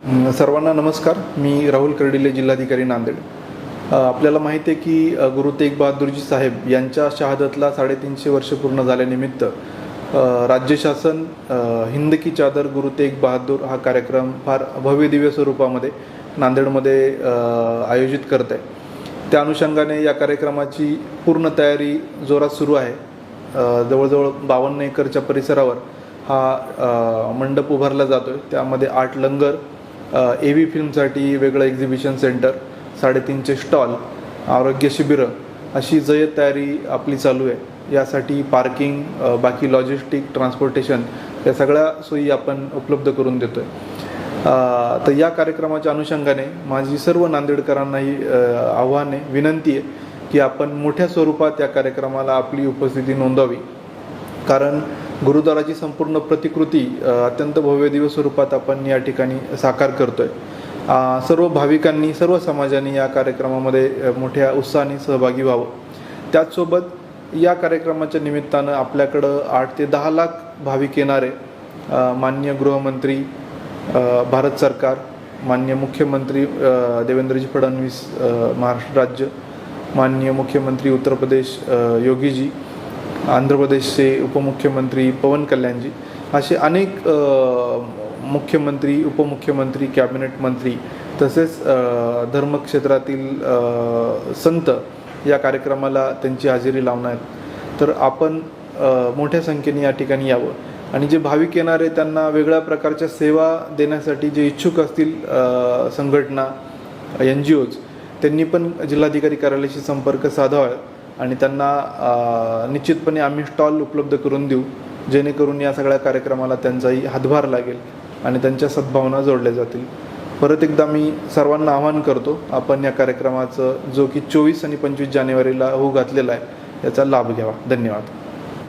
सर्वांना नमस्कार. मी राहुल कर्डिले, जिल्हाधिकारी नांदेड. आपल्याला माहिती आहे की गुरु तेग बहादुरजी साहेब यांच्या शहादतला 350 वर्ष पूर्ण झाल्यानिमित्त राज्य शासन हिंद की चादर गुरु तेग बहादूर हा कार्यक्रम फार भव्यदिव्य स्वरूपामध्ये नांदेडमध्ये आयोजित करत आहे. त्या अनुषंगाने या कार्यक्रमाची पूर्ण तयारी जोरात सुरू आहे. जवळजवळ 52 एकरच्या परिसरावर हा मंडप उभारला जातो आहे. त्यामध्ये 8 लंगर, AV फिल्मसाठी वेगळं एक्झिबिशन सेंटर, 350 स्टॉल, आरोग्य शिबिरं अशी जय्यत तयारी आपली चालू आहे. यासाठी पार्किंग, बाकी लॉजिस्टिक, ट्रान्सपोर्टेशन या सगळ्या सोयी आपण उपलब्ध करून देतो आहे. तर या कार्यक्रमाच्या अनुषंगाने माझी सर्व नांदेडकरांना ही आव्हान आहे, विनंती आहे की आपण मोठ्या स्वरूपात या कार्यक्रमाला आपली उपस्थिती नोंदवावी. कारण गुरुद्वाराची संपूर्ण प्रतिकृती अत्यंत भव्यदिव्य स्वरूपात आपण या ठिकाणी साकार करतो आहे. सर्व भाविकांनी, सर्व समाजाने या कार्यक्रमामध्ये मोठ्या उत्साहाने सहभागी व्हावं. त्याचसोबत या कार्यक्रमाच्या निमित्तानं आपल्याकडं 8 ते 10 लाख भाविक येणारे. माननीय गृहमंत्री भारत सरकार, माननीय मुख्यमंत्री देवेंद्रजी फडणवीस महाराष्ट्र राज्य, माननीय मुख्यमंत्री उत्तर प्रदेश योगीजी, आंध्र प्रदेशचे उपमुख्यमंत्री पवन कल्याणजी, असे अनेक मुख्यमंत्री, उपमुख्यमंत्री, कॅबिनेट मंत्री तसेच धर्मक्षेत्रातील संत या कार्यक्रमाला त्यांची हजेरी लावणार आहेत. तर आपण मोठ्या संख्येने या ठिकाणी यावं आणि जे भाविक येणार आहे त्यांना वेगळ्या प्रकारच्या सेवा देण्यासाठी जे इच्छुक असतील संघटना, NGOज, त्यांनी पण जिल्हाधिकारी कार्यालयाशी संपर्क साधावा आणि त्यांना निश्चितपणे आम्ही स्टॉल उपलब्ध करून देऊ, जेणेकरून या सगळ्या कार्यक्रमाला त्यांचाही हातभार लागेल आणि त्यांच्या सद्भावना जोडल्या जातील. परत एकदा मी सर्वांना आवाहन करतो, आपण या कार्यक्रमाचं जो की 24 आणि 25 जानेवारीला होऊ घातलेला आहे याचा लाभ घ्यावा. धन्यवाद.